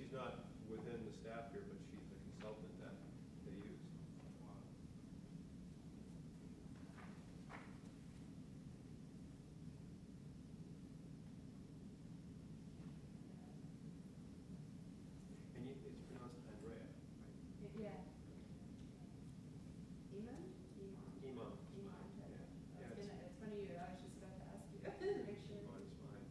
she's not within the staff here, but she's a consultant that they use. Wow. And it's pronounced Andrea, right? Yeah. Emond? Emond. Emond. Yeah. It's funny, I was just about to ask you. Make sure. Oh, it's fine.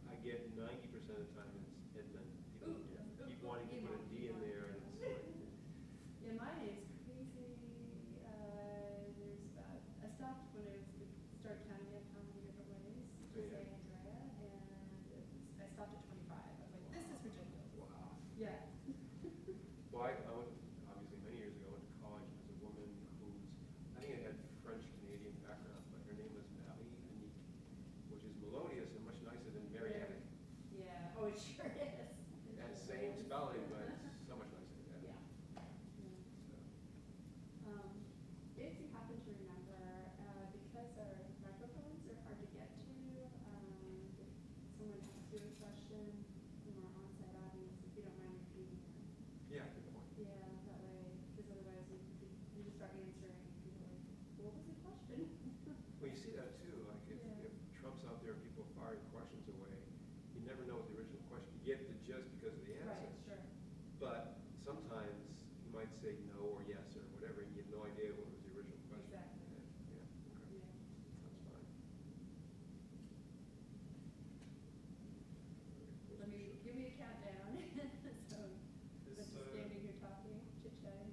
I get 90% of the time it's Edmund. People keep wanting to put a D in there, and it's like, Yeah, my name's crazy. There's about, I stopped when I started counting it how many different ways to say Andrea, and I stopped at 25. I was like, this is ridiculous. wow. Yeah. Well, I went, obviously many years ago, I went to college, and there was a woman who's, I think it had French-Canadian background, but her name was Marie Anique, which is melodious and much nicer than Marianic. Yeah, oh, it sure is. And same spelling, but so much nicer. Yeah. So, If you happen to remember, because our microphones are hard to get to, if someone asks you a question from our on-site audience, if you don't mind repeating it. yeah, good point. Yeah, that way, because otherwise you just start answering and people are like, what was the question? Well, you see that too, like Yeah. if Trump's out there, people firing questions away, you never know what the original question, you get the gist because of the answer. Right, sure. But sometimes you might say no or yes or whatever, and you have no idea what was the original question. Exactly. Yeah, okay. Yeah. That's fine. Give me a countdown. So, This, just standing here talking, chit-chatting.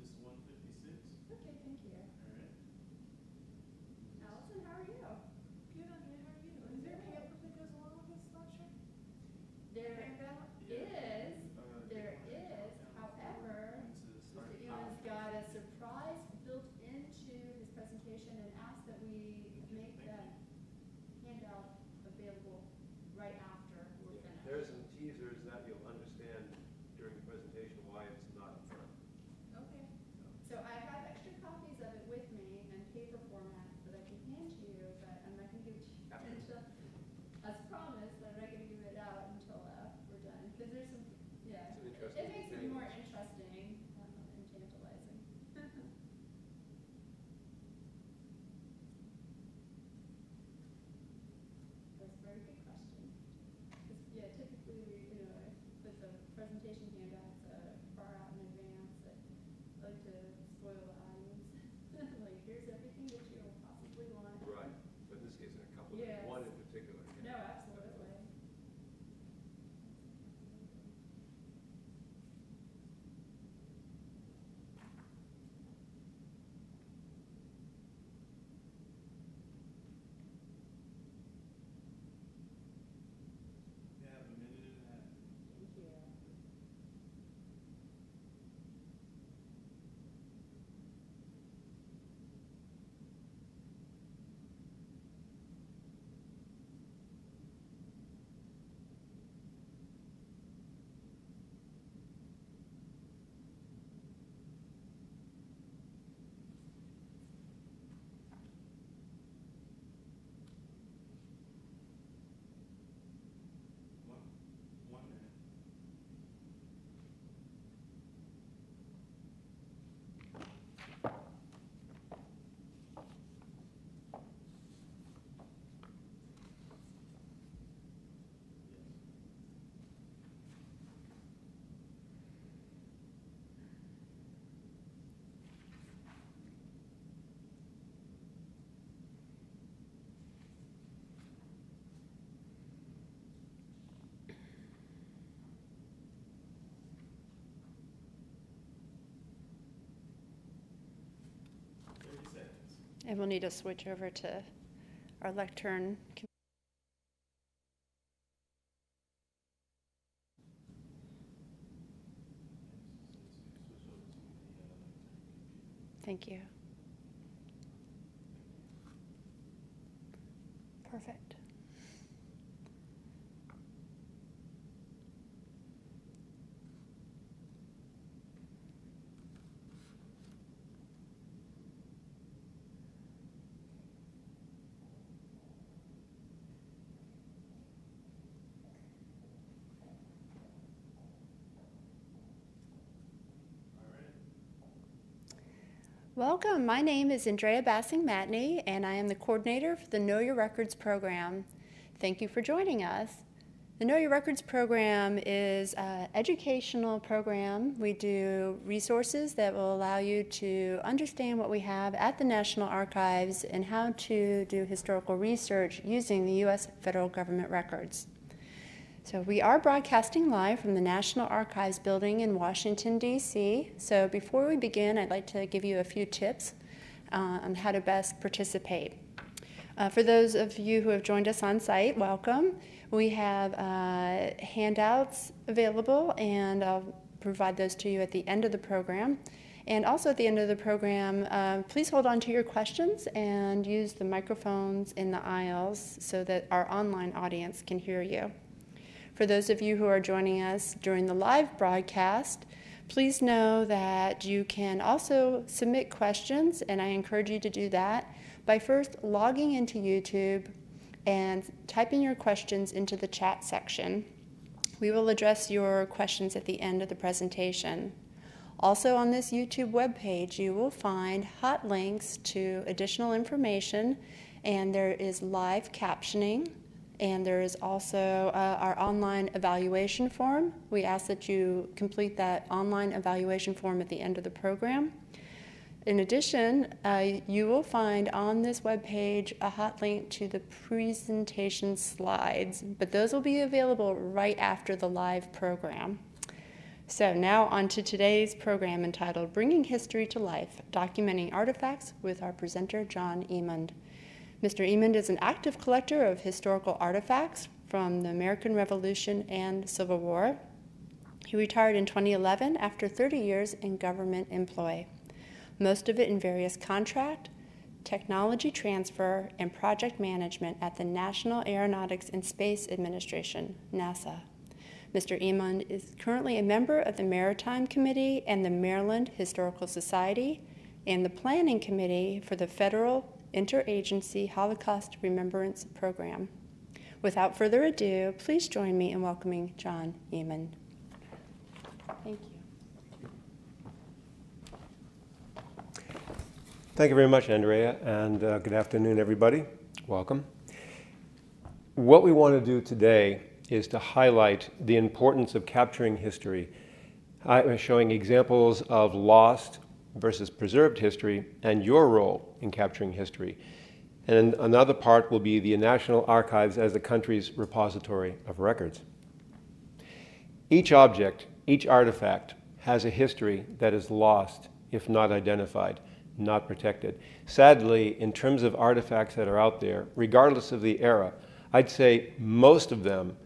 This 156. Okay, thank you. All right. Allison, how are you? Good, I'm good. How are you? Is there a paper that goes along with this lecture? There Handout? is, There however, Mr. Ewan's got a surprise built into his presentation and asked that we make that handout available right after we're Yeah. finished. There are some teasers that you'll understand during the presentation why it's not up front. Okay. So I have extra copies of it with me in paper format that I can hand to you, but I'm not going to give it to you until, as promised, I'm not going to give it out until we're done. Because there's some, yeah, Some interesting it makes it things. more interesting and tantalizing. That's a very good question. 'Cause, yeah, typically we, with the presentation handouts far out in advance, I like to spoil the audience. Like, here's everything that you'll possibly want. Right, but in this case, in a couple, Yes. one in particular. No, absolutely. You have a minute and a half. Thank you. One minute. Yes. And we'll need to switch over to our lectern. Thank you. Perfect. Welcome. My name is Andrea Bassing-Matney, and I am the coordinator for the Know Your Records program. Thank you for joining us. The Know Your Records program is an educational program. We do resources that will allow you to understand what we have at the National Archives and how to do historical research using the U.S. federal government records. So we are broadcasting live from the National Archives building in Washington, D.C. So before we begin, I'd like to give you a few tips on how to best participate. For those of you who have joined us on site, welcome. We have handouts available, and I'll provide those to you at the end of the program. And also at the end of the program, please hold on to your questions and use the microphones in the aisles so that our online audience can hear you. For those of you who are joining us during the live broadcast, please know that you can also submit questions, and I encourage you to do that by first logging into YouTube and typing your questions into the chat section. We will address your questions at the end of the presentation. Also on this YouTube webpage, you will find hot links to additional information, and there is live captioning. And there is also our online evaluation form. We ask that you complete that online evaluation form at the end of the program. In addition, you will find on this webpage a hot link to the presentation slides, but those will be available right after the live program. So now on to today's program entitled Bringing History to Life, Documenting Artifacts with our presenter, John Emond. Mr. Emond is an active collector of historical artifacts from the American Revolution and Civil War. He retired in 2011 after 30 years in government employ, most of it in various contract, technology transfer, and project management at the National Aeronautics and Space Administration, NASA. Mr. Emond is currently a member of the Maritime Committee and the Maryland Historical Society and the Planning Committee for the Federal Interagency Holocaust Remembrance Program. Without further ado, please join me in welcoming John Emond. Thank you. Thank you very much, Andrea, and good afternoon, everybody. Welcome. What we want to do today is to highlight the importance of capturing history, showing examples of lost versus preserved history and your role in capturing history. And another part will be the National Archives as the country's repository of records. Each object, each artifact has a history that is lost if not identified, not protected. Sadly, in terms of artifacts that are out there, regardless of the era, I'd say most of them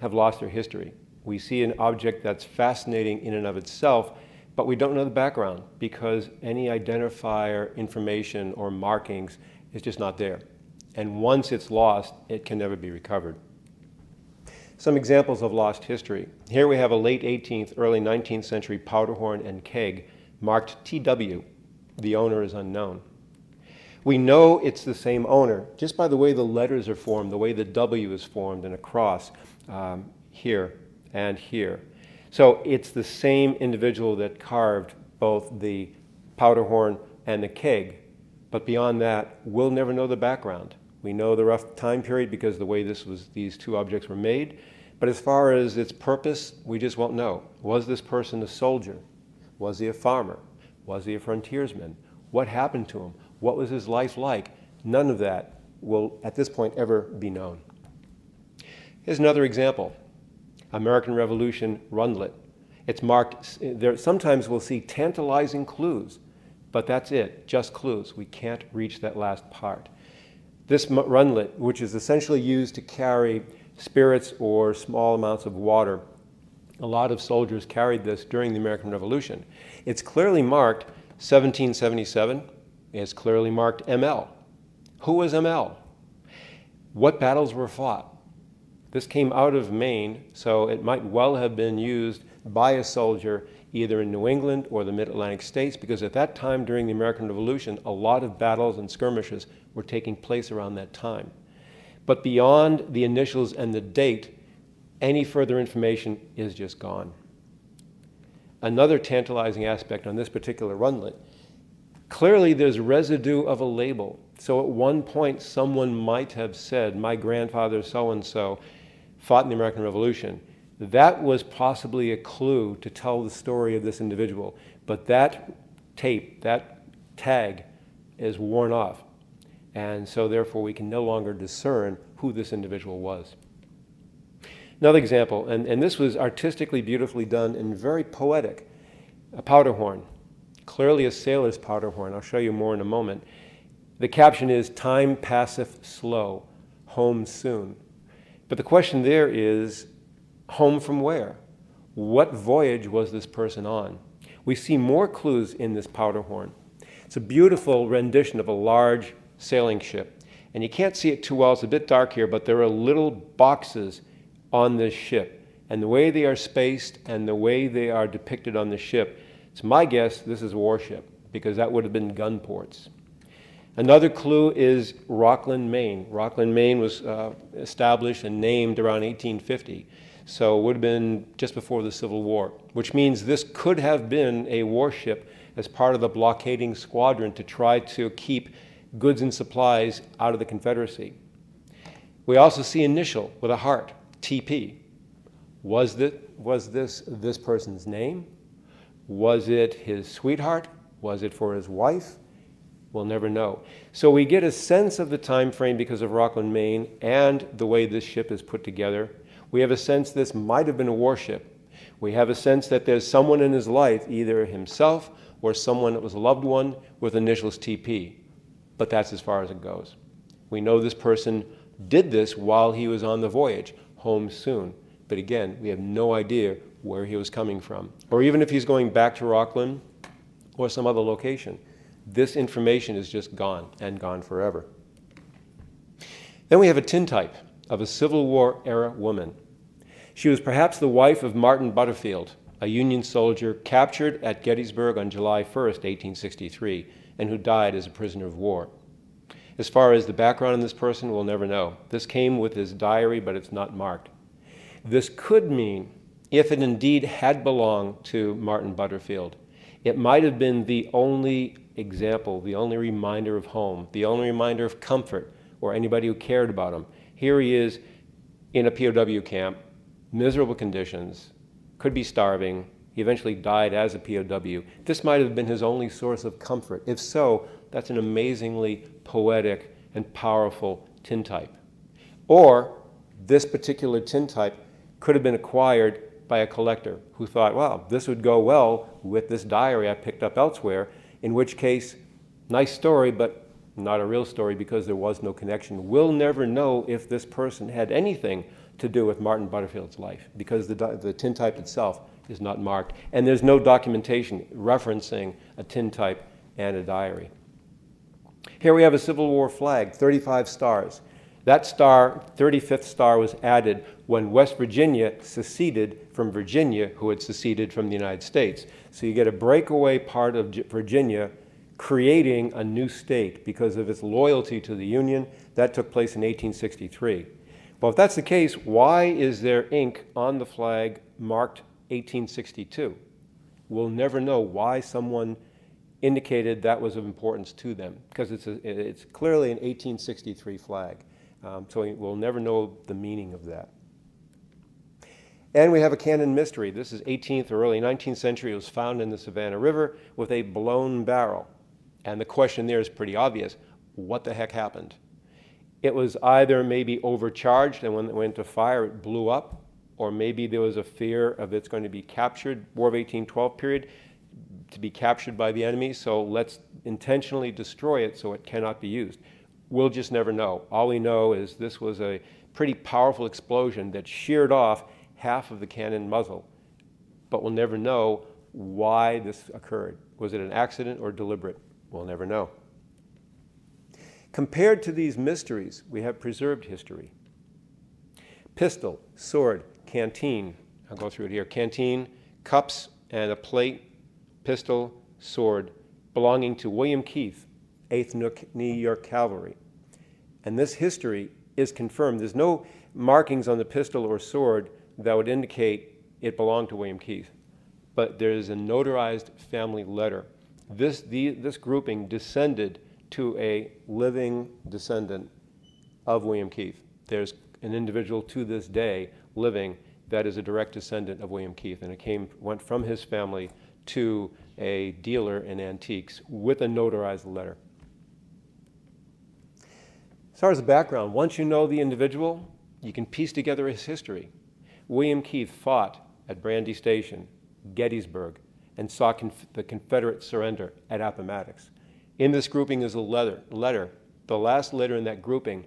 have lost their history. We see an object that's fascinating in and of itself, but we don't know the background because any identifier information or markings is just not there. And once it's lost, it can never be recovered. Some examples of lost history. Here we have a late 18th, early 19th century powder horn and keg marked TW. The owner is unknown. We know it's the same owner just by the way the letters are formed, the way the W is formed in a cross here and here. So it's the same individual that carved both the powder horn and the keg. But beyond that, we'll never know the background. We know the rough time period because of the way these two objects were made. But as far as its purpose, we just won't know. Was this person a soldier? Was he a farmer? Was he a frontiersman? What happened to him? What was his life like? None of that will, at this point, ever be known. Here's another example. American Revolution rundlet. It's marked, there, sometimes we'll see tantalizing clues, but that's it, just clues. We can't reach that last part. This rundlet, which is essentially used to carry spirits or small amounts of water, a lot of soldiers carried this during the American Revolution. It's clearly marked 1777. It's clearly marked ML. Who was ML? What battles were fought? This came out of Maine, so it might well have been used by a soldier either in New England or the Mid-Atlantic states, because at that time during the American Revolution, a lot of battles and skirmishes were taking place around that time. But beyond the initials and the date, any further information is just gone. Another tantalizing aspect on this particular rundlet, Clearly, there's residue of a label. So at one point, someone might have said, my grandfather so-and-so fought in the American Revolution. That was possibly a clue to tell the story of this individual. But that tape, that tag, is worn off. And so therefore, we can no longer discern who this individual was. Another example, and this was artistically beautifully done and very poetic, a powder horn. Clearly a sailor's powder horn. I'll show you more in a moment. The caption is, "Time passeth slow, home soon." But the question there is, home from where? What voyage was this person on? We see more clues in this powder horn. It's a beautiful rendition of a large sailing ship. And you can't see it too well, it's a bit dark here, but there are little boxes on this ship. And the way they are spaced and the way they are depicted on the ship, it's my guess this is a warship, because that would have been gun ports. Another clue is Rockland, Maine. Rockland, Maine was established and named around 1850. So it would have been just before the Civil War, which means this could have been a warship as part of the blockading squadron to try to keep goods and supplies out of the Confederacy. We also see initial with a heart, TP. Was this person's name? Was it his sweetheart? Was it for his wife? We'll never know. So we get a sense of the time frame because of Rockland, Maine, and the way this ship is put together. We have a sense this might have been a warship. We have a sense that there's someone in his life, either himself or someone that was a loved one, with initials TP. But that's as far as it goes. We know this person did this while he was on the voyage, home soon. But again, we have no idea where he was coming from. Or even if he's going back to Rockland or some other location. This information is just gone, and gone forever. Then we have a tintype of a Civil War era woman. She was perhaps the wife of Martin Butterfield, a Union soldier captured at Gettysburg on July 1st, 1863, and who died as a prisoner of war. As far as the background of this person, we'll never know. This came with his diary, but it's not marked. This could mean, if it indeed had belonged to Martin Butterfield, it might have been the only example, the only reminder of home, the only reminder of comfort, or anybody who cared about him. Here he is in a POW camp, miserable conditions, could be starving. He eventually died as a POW. This might have been his only source of comfort. If so, that's an amazingly poetic and powerful tintype. Or this particular tintype could have been acquired by a collector who thought, wow, this would go well with this diary I picked up elsewhere, in which case, nice story, but not a real story because there was no connection. We'll never know if this person had anything to do with Martin Butterfield's life because the tintype itself is not marked, and there's no documentation referencing a tintype and a diary. Here we have a Civil War flag, 35 stars. That star, 35th star, was added when West Virginia seceded from Virginia, who had seceded from the United States. So you get a breakaway part of Virginia creating a new state because of its loyalty to the Union. That took place in 1863. Well, if that's the case, why is there ink on the flag marked 1862? We'll never know why someone indicated that was of importance to them, because it's clearly an 1863 flag. So we'll never know the meaning of that. And we have a cannon mystery. This is 18th or early 19th century. It was found in the Savannah River with a blown barrel. And the question there is pretty obvious. What the heck happened? It was either maybe overcharged, and when it went to fire, it blew up, or maybe there was a fear of it's going to be captured, War of 1812 period, to be captured by the enemy, so let's intentionally destroy it so it cannot be used. We'll just never know. All we know is this was a pretty powerful explosion that sheared off half of the cannon muzzle, but we'll never know why this occurred. Was it an accident or deliberate? We'll never know. Compared to these mysteries, we have preserved history. Pistol, sword, canteen. I'll go through it here. Canteen, cups, and a plate, pistol, sword, belonging to William Keith, 8th New York Cavalry. And this history is confirmed. There's no markings on the pistol or sword that would indicate it belonged to William Keith. But there's a notarized family letter This grouping descended to a living descendant of William Keith. There's an individual to this day living that is a direct descendant of William Keith, and it went from his family to a dealer in antiques with a notarized letter. As far as the background, once you know the individual, you can piece together his history. William Keith fought at Brandy Station, Gettysburg, and saw the Confederate surrender at Appomattox. In this grouping is a letter. The last letter in that grouping,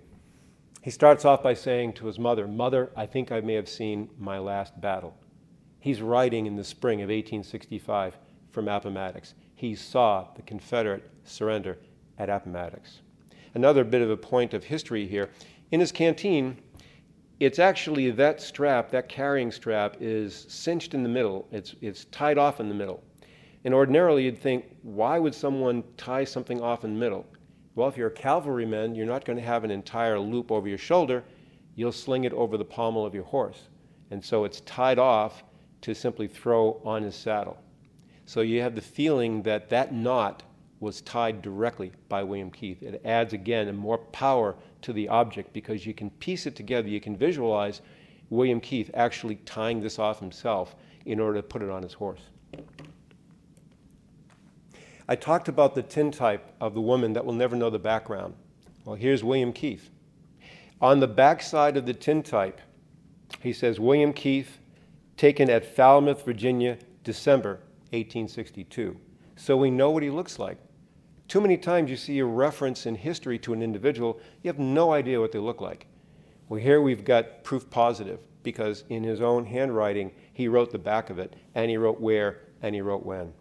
he starts off by saying to his mother, "Mother, I think I may have seen my last battle." He's writing in the spring of 1865 from Appomattox. He saw the Confederate surrender at Appomattox. Another bit of a point of history here. In his canteen, it's actually that strap, that carrying strap, is cinched in the middle. It's tied off in the middle. And ordinarily you'd think, why would someone tie something off in the middle? Well, if you're a cavalryman, you're not going to have an entire loop over your shoulder. You'll sling it over the pommel of your horse. And so it's tied off to simply throw on his saddle. So you have the feeling that that knot was tied directly by William Keith. It adds, again, more power to the object because you can piece it together. You can visualize William Keith actually tying this off himself in order to put it on his horse. I talked about the tintype of the woman that will never know the background. Well, here's William Keith. On the back side of the tintype, he says, William Keith, taken at Falmouth, Virginia, December 1862. So we know what he looks like. Too many times you see a reference in history to an individual, you have no idea what they look like. Well, here we've got proof positive because in his own handwriting, he wrote the back of it, and he wrote where, and he wrote when.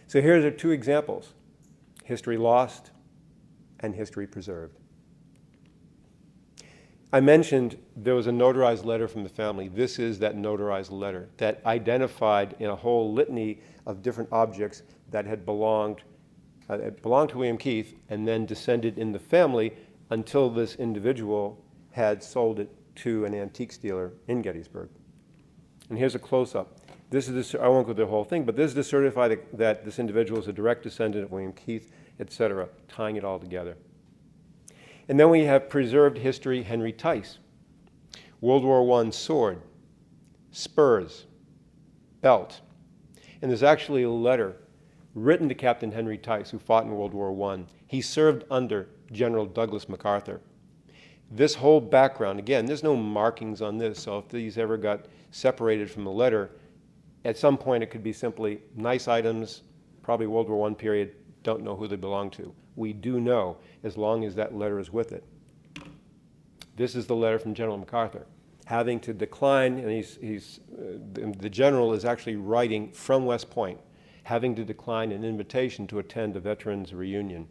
So here are two examples, history lost and history preserved. I mentioned there was a notarized letter from the family. This is that notarized letter that identified in a whole litany of different objects that had belonged to William Keith and then descended in the family until this individual had sold it to an antiques dealer in Gettysburg. And here's a close-up. This is I won't go through the whole thing, but this is to certify that this individual is a direct descendant of William Keith, etc., tying it all together. And then we have preserved history, Henry Tice. World War I sword, spurs, belt. And there's actually a letter written to Captain Henry Tice, who fought in World War I. He served under General Douglas MacArthur. This whole background, again, there's no markings on this, so if these ever got separated from the letter, at some point it could be simply nice items, probably World War I period, don't know who they belong to. We do know as long as that letter is with it. This is the letter from General MacArthur, having to decline, and the general is actually writing from West Point, having to decline an invitation to attend a veterans reunion.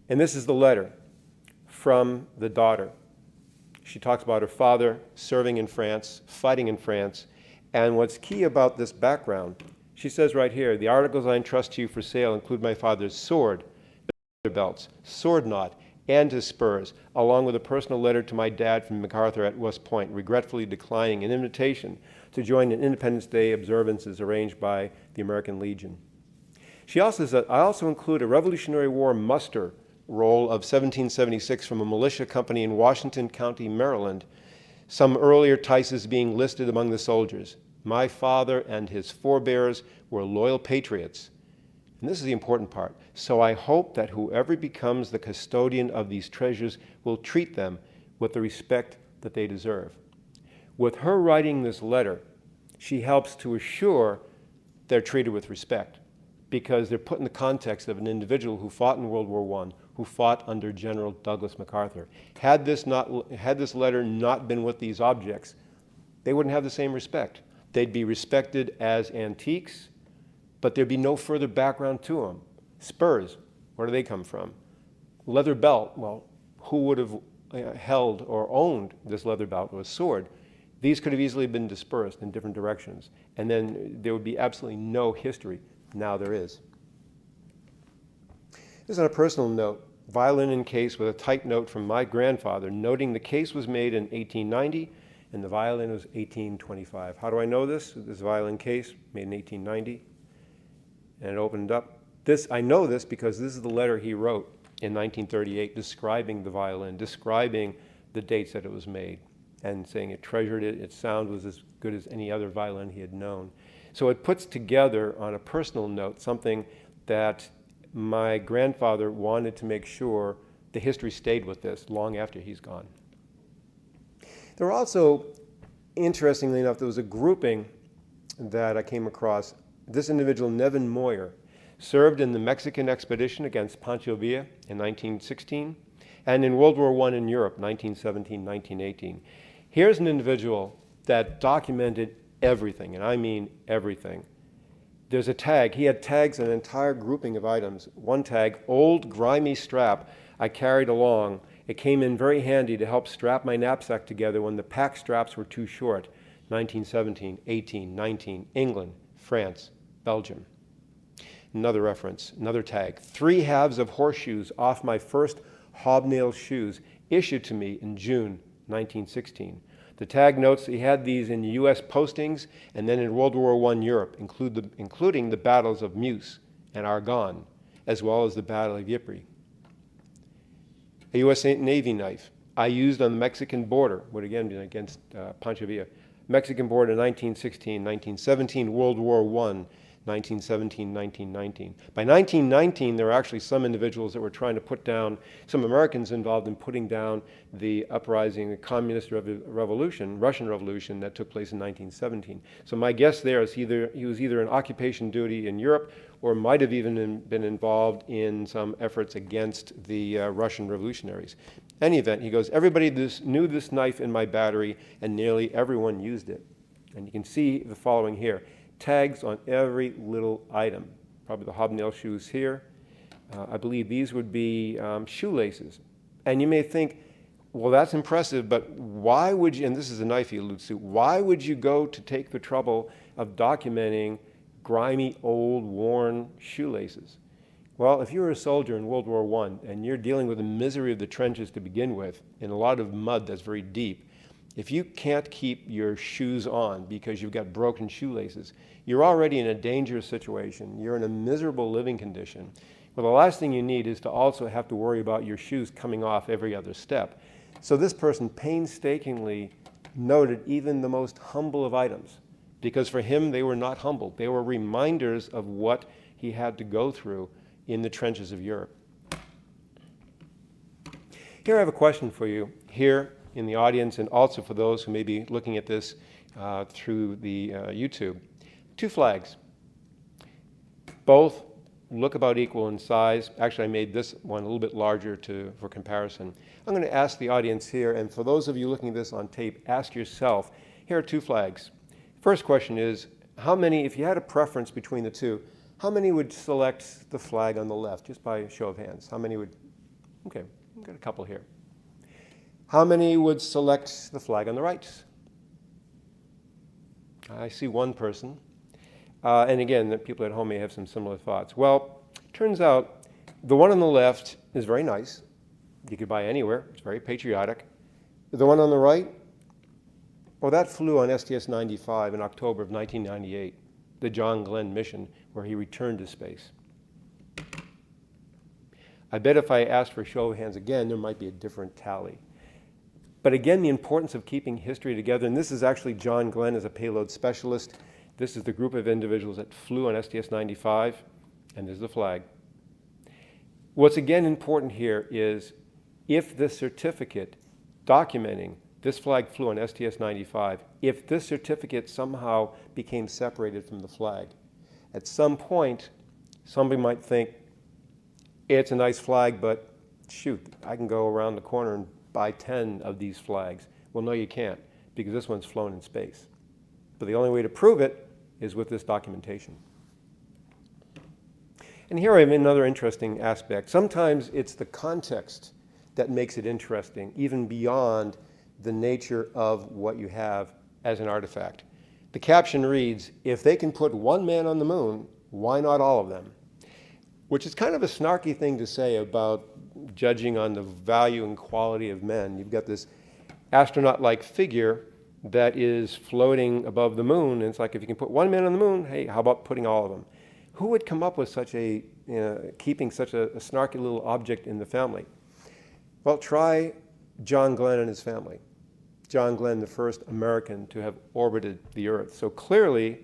And this is the letter from the daughter. She talks about her father serving in France, fighting in France, and what's key about this background, she says right here, the articles I entrust to you for sale include my father's sword, belts, sword knot, and his spurs, along with a personal letter to my dad from MacArthur at West Point, regretfully declining an invitation to join in Independence Day observances arranged by the American Legion. She also says, I also include a Revolutionary War muster roll of 1776 from a militia company in Washington County, Maryland, some earlier Tices being listed among the soldiers. My father and his forebears were loyal patriots. And this is the important part. So I hope that whoever becomes the custodian of these treasures will treat them with the respect that they deserve. With her writing this letter, she helps to assure they're treated with respect because they're put in the context of an individual who fought in World War I, who fought under General Douglas MacArthur. Had this letter not been with these objects, they wouldn't have the same respect. They'd be respected as antiques, but there'd be no further background to them. Spurs, where do they come from? Leather belt, well, who would have held or owned this leather belt or a sword? These could have easily been dispersed in different directions, and then there would be absolutely no history. Now there is. This is on a personal note, violin in case with a type note from my grandfather noting the case was made in 1890 and the violin was 1825. How do I know this? This violin case, made in 1890, and it opened up. I know this because this is the letter he wrote in 1938 describing the violin, describing the dates that it was made, and saying it treasured it, its sound was as good as any other violin he had known. So it puts together, on a personal note, something that my grandfather wanted to make sure the history stayed with this long after he's gone. There were also, interestingly enough, there was a grouping that I came across. This individual, Nevin Moyer, served in the Mexican expedition against Pancho Villa in 1916 and in World War I in Europe, 1917, 1918. Here's an individual that documented everything, and I mean everything. There's a tag. He had tags, an entire grouping of items. One tag, old grimy strap I carried along. It came in very handy to help strap my knapsack together when the pack straps were too short. 1917, 18, 19, England, France, Belgium. Another reference, another tag. 3 halves of horseshoes off my first hobnail shoes, issued to me in June 1916. The tag notes that he had these in U.S. postings and then in World War I Europe, including the battles of Meuse and Argonne, as well as the Battle of Ypres. A U.S. Navy knife I used on the Mexican border, would again be against Pancho Villa. Mexican border 1916, 1917, World War I, 1917, 1919. By 1919, there were actually some individuals that were trying to put down, some Americans involved in putting down the uprising, the communist revolution, Russian Revolution that took place in 1917. So my guess there is he was either in occupation duty in Europe or might have even been involved in some efforts against the Russian revolutionaries. Any event, he goes, everybody knew this knife in my battery and nearly everyone used it. And you can see the following here. Tags on every little item. Probably the hobnail shoes here. I believe these would be shoelaces. And you may think, well, that's impressive, but why would you, and this is a knife he alludes to, why would you go to take the trouble of documenting grimy, old, worn shoelaces? Well, if you were a soldier in World War I and you're dealing with the misery of the trenches to begin with, in a lot of mud that's very deep, if you can't keep your shoes on because you've got broken shoelaces, you're already in a dangerous situation. You're in a miserable living condition. Well, the last thing you need is to also have to worry about your shoes coming off every other step. So this person painstakingly noted even the most humble of items, because for him they were not humble. They were reminders of what he had to go through in the trenches of Europe. Here I have a question for you here in the audience, and also for those who may be looking at this through the YouTube. 2 flags. Both look about equal in size. Actually, I made this one a little bit larger for comparison. I'm going to ask the audience here, and for those of you looking at this on tape, ask yourself, here are 2 flags. First question is, how many, if you had a preference between the two, how many would select the flag on the left, just by a show of hands? How many would, okay, we've got a couple here. How many would select the flag on the right? I see one person. And again, the people at home may have some similar thoughts. Well, turns out the one on the left is very nice. You could buy anywhere. It's very patriotic. The one on the right, well, that flew on STS-95 in October of 1998, the John Glenn mission, where he returned to space. I bet if I asked for a show of hands again, there might be a different tally. But again, the importance of keeping history together, and this is actually John Glenn as a payload specialist. This is the group of individuals that flew on STS-95, and there's the flag. What's again important here is if this certificate documenting this flag flew on STS-95, if this certificate somehow became separated from the flag, at some point, somebody might think, it's a nice flag, but shoot, I can go around the corner and buy 10 of these flags. Well, no, you can't, because this one's flown in space. But the only way to prove it is with this documentation. And here I have another interesting aspect. Sometimes it's the context that makes it interesting, even beyond the nature of what you have as an artifact. The caption reads, if they can put one man on the moon, why not all of them? Which is kind of a snarky thing to say about judging on the value and quality of men. You've got this astronaut-like figure, that is floating above the moon. And it's like, if you can put one man on the moon, hey, how about putting all of them? Who would come up with such keeping such a snarky little object in the family? Well, try John Glenn and his family. John Glenn, the first American to have orbited the Earth. So clearly,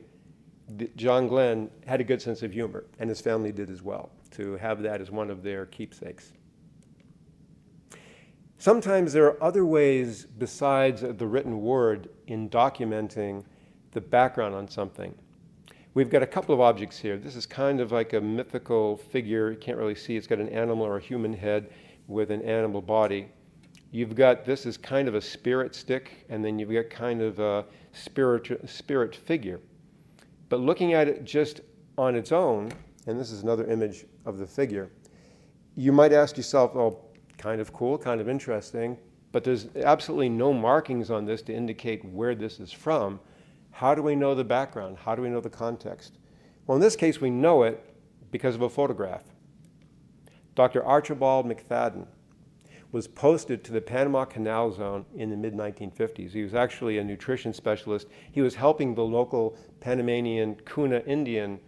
John Glenn had a good sense of humor, and his family did as well, to have that as one of their keepsakes. Sometimes there are other ways besides the written word in documenting the background on something. We've got a couple of objects here. This is kind of like a mythical figure. You can't really see. It's got an animal or a human head with an animal body. You've got, this is kind of a spirit stick, and then you've got kind of a spirit figure. But looking at it just on its own, and this is another image of the figure, you might ask yourself, oh, kind of cool, kind of interesting, but there's absolutely no markings on this to indicate where this is from. How do we know the background? How do we know the context? Well, in this case, we know it because of a photograph. Dr. Archibald McFadden was posted to the Panama Canal Zone in the mid-1950s. He was actually a nutrition specialist. He was helping the local Panamanian Kuna Indian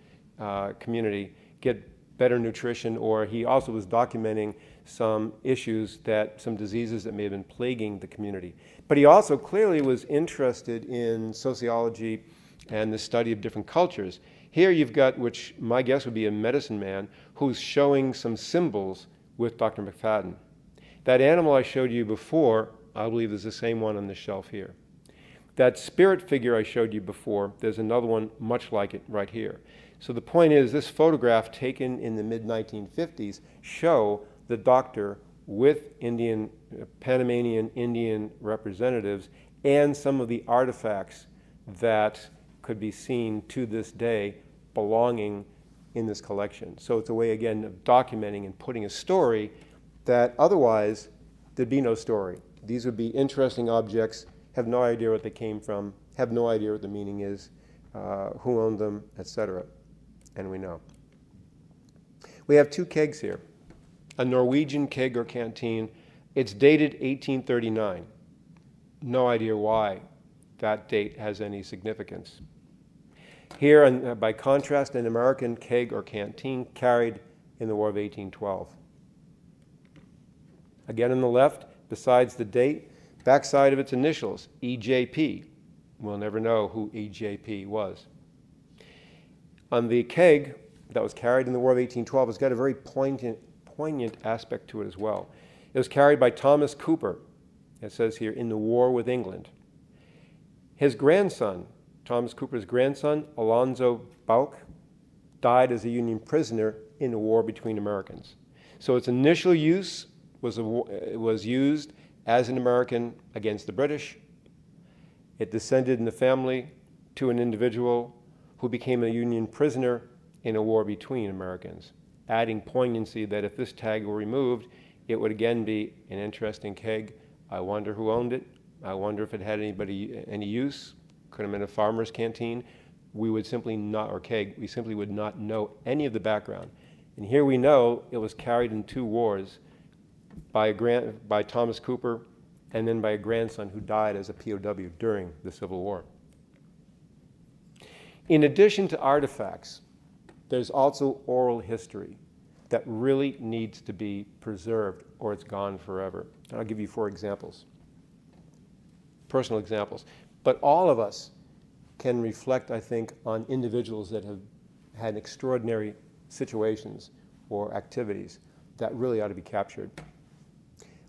community get better nutrition, or he also was documenting some issues some diseases that may have been plaguing the community. But he also clearly was interested in sociology and the study of different cultures. Here you've got, which my guess would be a medicine man, who's showing some symbols with Dr. McFadden. That animal I showed you before, I believe is the same one on the shelf here. That spirit figure I showed you before, there's another one much like it right here. So the point is, this photograph taken in the mid-1950s show the doctor with Panamanian Indian representatives and some of the artifacts that could be seen to this day belonging in this collection. So it's a way, again, of documenting and putting a story that otherwise there'd be no story. These would be interesting objects, have no idea what they came from, have no idea what the meaning is, who owned them, etc. And we know. We have two kegs here. A Norwegian keg or canteen. It's dated 1839. No idea why that date has any significance. Here, by contrast, an American keg or canteen carried in the War of 1812. Again on the left, besides the date, backside of its initials, EJP. We'll never know who EJP was. On the keg that was carried in the War of 1812, it's got a very poignant aspect to it as well. It was carried by Thomas Cooper, it says here, in the war with England. His grandson, Thomas Cooper's grandson, Alonzo Bauch, died as a Union prisoner in the war between Americans. So its initial use was used as an American against the British. It descended in the family to an individual who became a Union prisoner in a war between Americans, adding poignancy that if this tag were removed, it would again be an interesting keg. I wonder who owned it. I wonder if it had any use. Could have been a farmer's canteen. We would simply not, or keg, we simply would not know any of the background. And here we know it was carried in two wars by Thomas Cooper and then by a grandson who died as a POW during the Civil War. In addition to artifacts, there's also oral history that really needs to be preserved or it's gone forever. And I'll give you 4 examples, personal examples. But all of us can reflect, I think, on individuals that have had extraordinary situations or activities that really ought to be captured.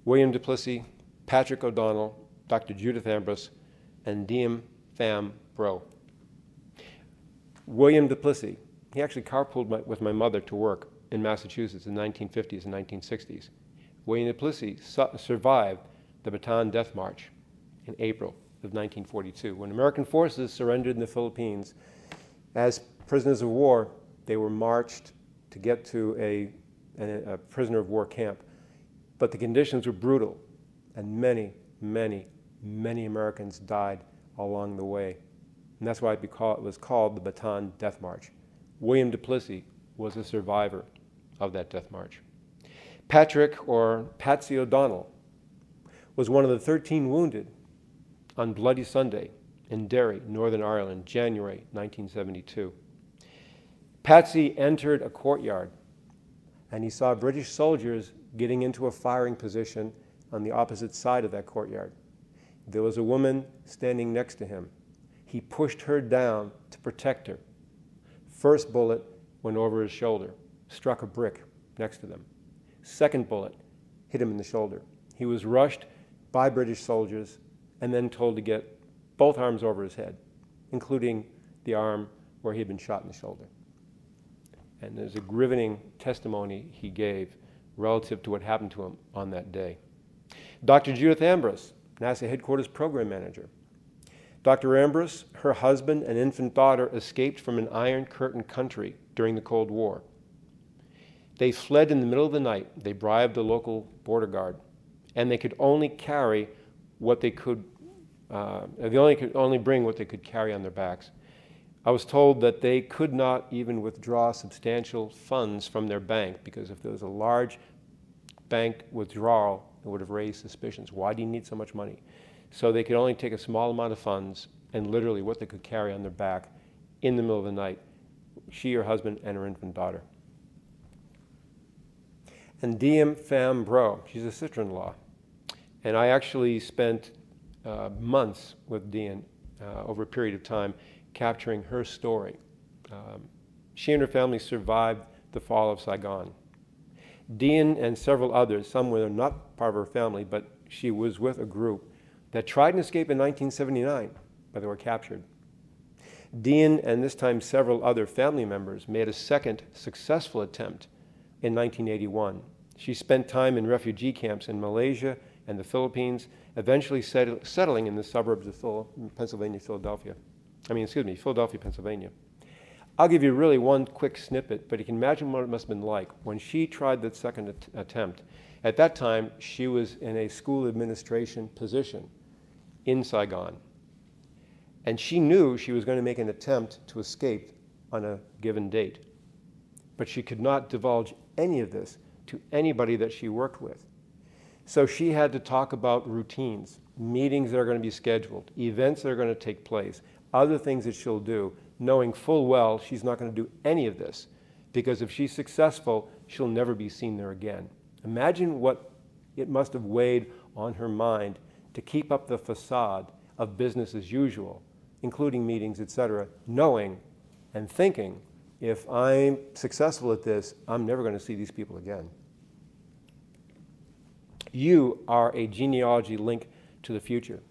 William Duplessis, Patrick O'Donnell, Dr. Judith Ambrose, and Diem Pham Bro. William Duplessis, he actually carpooled with my mother to work in Massachusetts in the 1950s and 1960s. William Duplessis survived the Bataan Death March in April of 1942. When American forces surrendered in the Philippines, as prisoners of war, they were marched to get to a prisoner of war camp. But the conditions were brutal, and many, many, many Americans died along the way. And that's why it was called the Bataan Death March. William Duplessis was a survivor of that death march. Patrick, or Patsy O'Donnell, was one of the 13 wounded on Bloody Sunday in Derry, Northern Ireland, January 1972. Patsy entered a courtyard, and he saw British soldiers getting into a firing position on the opposite side of that courtyard. There was a woman standing next to him. He pushed her down to protect her. First bullet went over his shoulder, struck a brick next to them. Second bullet hit him in the shoulder. He was rushed by British soldiers and then told to get both arms over his head, including the arm where he had been shot in the shoulder. And there's a riveting testimony he gave relative to what happened to him on that day. Dr. Judith Ambrose, NASA headquarters program manager. Dr. Ambrose, her husband and infant daughter escaped from an Iron Curtain country during the Cold War. They fled in the middle of the night. They bribed the local border guard, and they could only carry what they could, could only bring what they could carry on their backs. I was told that they could not even withdraw substantial funds from their bank, because if there was a large bank withdrawal, it would have raised suspicions. Why do you need so much money? So they could only take a small amount of funds and literally what they could carry on their back in the middle of the night, she, her husband, and her infant daughter. And Diem Pham Bro, she's a sister-in-law. And I actually spent months with Diem over a period of time capturing her story. She and her family survived the Fall of Saigon. Diem and several others, some were not part of her family, but she was with a group that tried an escape in 1979, but they were captured. Diem and this time several other family members made a second successful attempt in 1981. She spent time in refugee camps in Malaysia and the Philippines, eventually settling in the suburbs of Philadelphia, Pennsylvania. I'll give you really one quick snippet, but you can imagine what it must have been like when she tried that second attempt. At that time, she was in a school administration position in Saigon. And she knew she was going to make an attempt to escape on a given date. But she could not divulge any of this to anybody that she worked with. So she had to talk about routines, meetings that are going to be scheduled, events that are going to take place, other things that she'll do, knowing full well she's not going to do any of this, because if she's successful, she'll never be seen there again. Imagine what it must have weighed on her mind to keep up the facade of business as usual, including meetings, etc., knowing and thinking, if I'm successful at this, I'm never going to see these people again. You are a genealogy link to the future.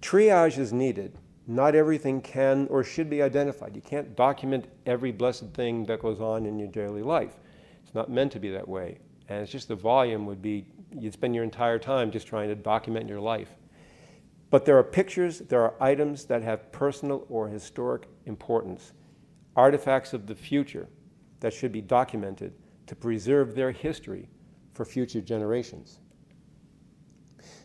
Triage is needed. Not everything can or should be identified. You can't document every blessed thing that goes on in your daily life. It's not meant to be that way. And it's just the volume would be, you'd spend your entire time just trying to document your life. But there are pictures, there are items that have personal or historic importance, artifacts of the future that should be documented to preserve their history for future generations.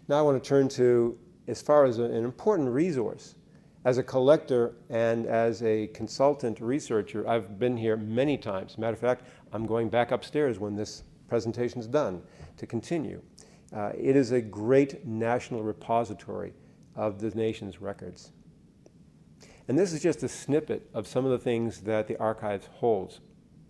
Now I want to turn to, as far as an important resource, as a collector and as a consultant researcher, I've been here many times. Matter of fact, I'm going back upstairs when this presentation is done to continue. It is a great national repository of the nation's records. And this is just a snippet of some of the things that the archives holds.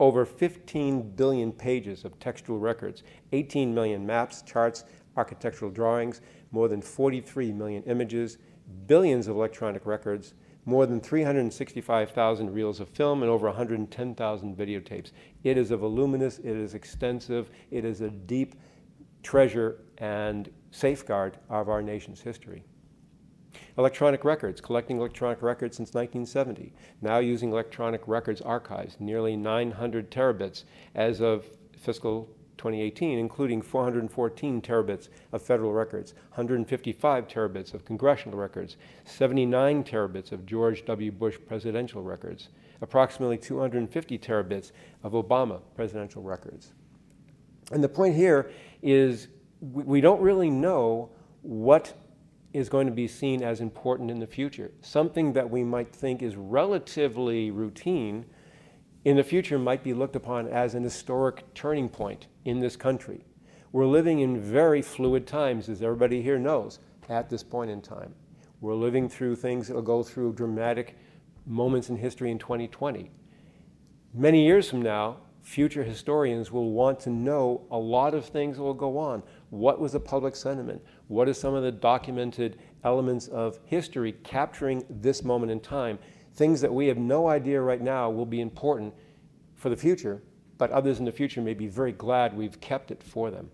Over 15 billion pages of textual records, 18 million maps, charts, architectural drawings, more than 43 million images, billions of electronic records, more than 365,000 reels of film, and over 110,000 videotapes. It is a voluminous, it is extensive, it is a deep treasure and safeguard of our nation's history. Electronic records, collecting electronic records since 1970, now using electronic records archives, nearly 900 terabits as of fiscal 2018, including 414 terabits of federal records, 155 terabits of congressional records, 79 terabits of George W. Bush presidential records, approximately 250 terabits of Obama presidential records. And the point here is we don't really know what is going to be seen as important in the future. Something that we might think is relatively routine in the future might be looked upon as an historic turning point in this country. We're living in very fluid times, as everybody here knows, at this point in time. We're living through things that will go through dramatic moments in history in 2020. Many years from now, future historians will want to know a lot of things that will go on. What was the public sentiment? What are some of the documented elements of history capturing this moment in time? Things that we have no idea right now will be important for the future, but others in the future may be very glad we've kept it for them.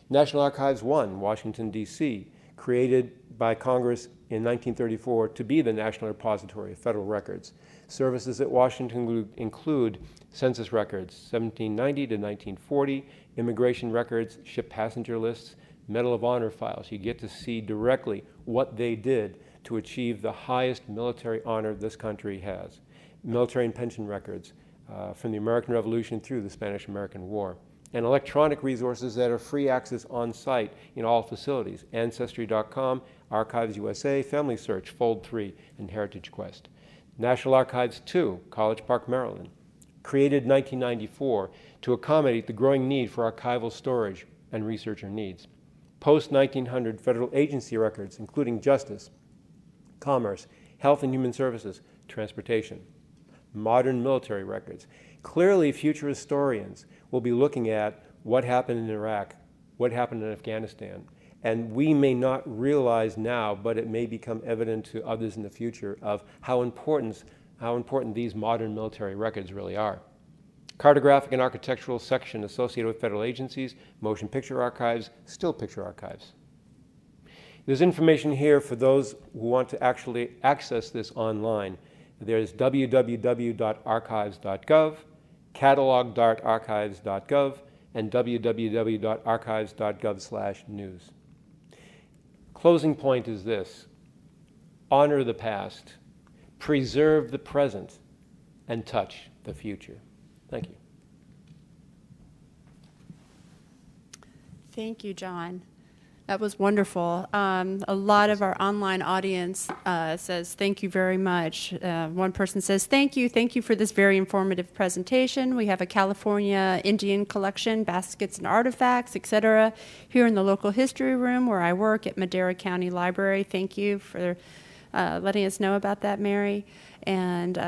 National Archives 1, Washington, D.C., created by Congress in 1934 to be the National Repository of Federal Records. Services at Washington include census records, 1790 to 1940, immigration records, ship passenger lists, Medal of Honor files. You get to see directly what they did to achieve the highest military honor this country has. Military and pension records from the American Revolution through the Spanish-American War. And electronic resources that are free access on site in all facilities. Ancestry.com, Archives USA, Family Search, Fold 3, and Heritage Quest. National Archives 2, College Park, Maryland. Created in 1994 to accommodate the growing need for archival storage and researcher needs. Post-1900 federal agency records, including justice, commerce, health and human services, transportation. Modern military records. Clearly, future historians will be looking at what happened in Iraq, what happened in Afghanistan, and we may not realize now, but it may become evident to others in the future of how important these modern military records really are. Cartographic and architectural section associated with federal agencies, motion picture archives, still picture archives. There's information here for those who want to actually access this online. There's www.archives.gov, catalog.archives.gov, and www.archives.gov/news. Closing point is this: honor the past, preserve the present, and touch the future. Thank you. Thank you, John. That was wonderful. A lot of our online audience says thank you very much. One person says thank you for this very informative presentation. We have a California Indian collection, baskets and artifacts, etc., here in the local history room where I work at Madera County Library. Thank you for letting us know about that, Mary. And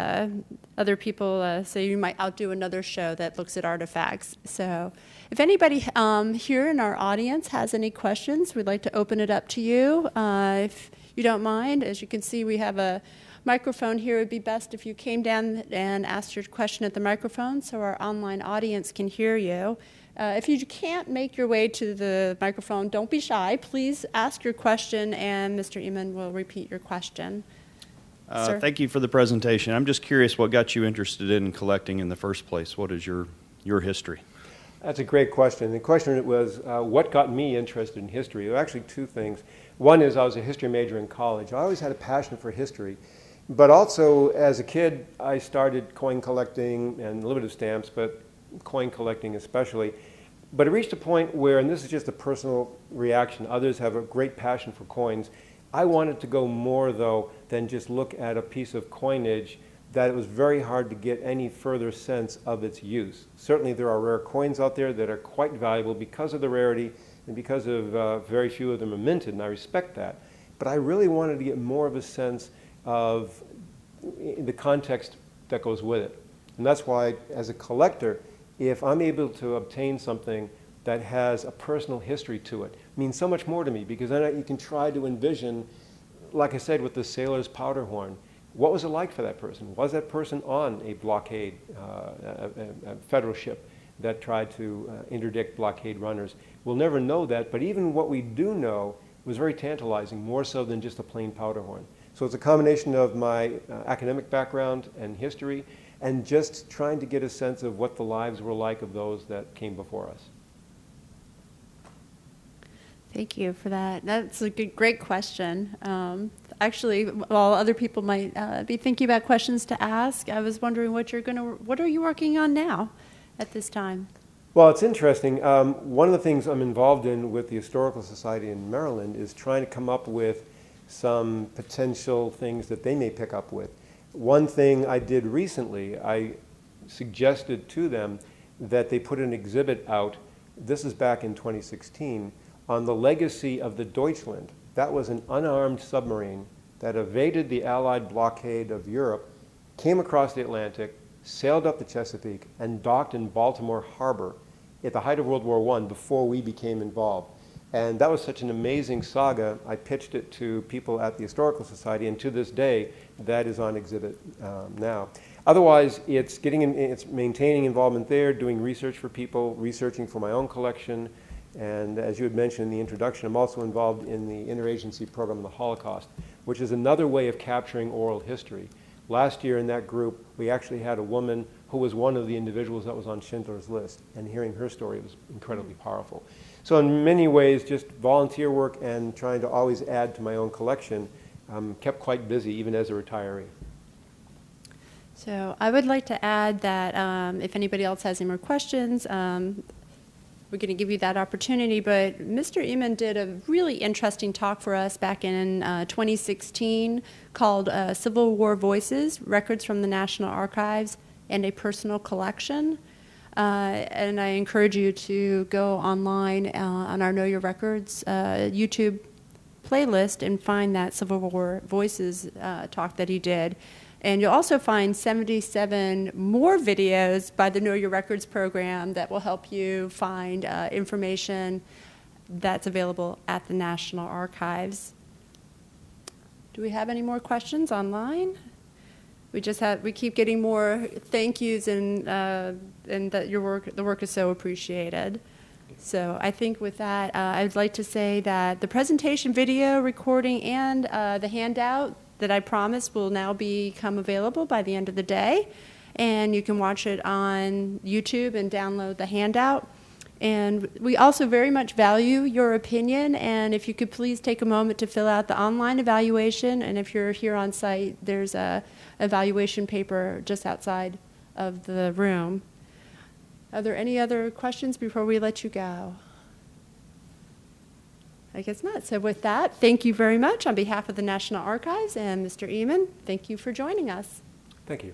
other people say you might outdo another show that looks at artifacts. So if anybody here in our audience has any questions, we'd like to open it up to you. If you don't mind, as you can see, we have a microphone here. It would be best if you came down and asked your question at the microphone so our online audience can hear you. If you can't make your way to the microphone, don't be shy. Please ask your question, and Mr. Emond will repeat your question. Thank you for the presentation. I'm just curious what got you interested in collecting in the first place. What is your history? That's a great question. The question was, what got me interested in history? There are actually two things. One is I was a history major in college. I always had a passion for history. But also, as a kid, I started coin collecting and a little bit of stamps, but coin collecting especially. But it reached a point where, and this is just a personal reaction, others have a great passion for coins. I wanted to go more, though, than just look at a piece of coinage that it was very hard to get any further sense of its use. Certainly there are rare coins out there that are quite valuable because of the rarity and because of very few of them are minted, and I respect that. But I really wanted to get more of a sense of the context that goes with it. And that's why, as a collector, if I'm able to obtain something that has a personal history to it, means so much more to me, because then you can try to envision, like I said, with the sailor's powder horn, what was it like for that person? Was that person on a blockade, a federal ship that tried to interdict blockade runners? We'll never know that, but even what we do know was very tantalizing, more so than just a plain powder horn. So it's a combination of my academic background and history, and just trying to get a sense of what the lives were like of those that came before us. Thank you for that. That's a great question. Actually, while other people might be thinking about questions to ask, I was wondering what are you working on now at this time? Well, it's interesting. One of the things I'm involved in with the Historical Society in Maryland is trying to come up with some potential things that they may pick up with. One thing I did recently, I suggested to them that they put an exhibit out, this is back in 2016, on the legacy of the Deutschland That was an unarmed submarine that evaded the Allied blockade of Europe, came across the Atlantic, sailed up the Chesapeake, and docked in Baltimore Harbor at the height of World War I before we became involved. And that was such an amazing saga. I pitched it to people at the Historical Society, and to this day, that is on exhibit now. Otherwise, it's maintaining involvement there, doing research for people, researching for my own collection, and as you had mentioned in the introduction, I'm also involved in the interagency program on the Holocaust, which is another way of capturing oral history. Last year in that group, we actually had a woman who was one of the individuals that was on Schindler's List, and hearing her story was incredibly powerful. So in many ways, just volunteer work and trying to always add to my own collection kept quite busy, even as a retiree. So I would like to add that if anybody else has any more questions, we're going to give you that opportunity. But Mr. Emond did a really interesting talk for us back in 2016 called Civil War Voices, Records from the National Archives and a Personal Collection. And I encourage you to go online on our Know Your Records YouTube playlist and find that Civil War Voices talk that he did. And you'll also find 77 more videos by the Know Your Records program that will help you find information that's available at the National Archives. Do we have any more questions online? We keep getting more thank yous and that the work is so appreciated. So I think with that, I'd like to say that the presentation video recording and the handout that I promised will now become available by the end of the day. And you can watch it on YouTube and download the handout. And we also very much value your opinion. And if you could please take a moment to fill out the online evaluation. And if you're here on site, there's a evaluation paper just outside of the room. Are there any other questions before we let you go? I guess not. So with that, thank you very much on behalf of the National Archives and Mr. Emond. Thank you for joining us. Thank you.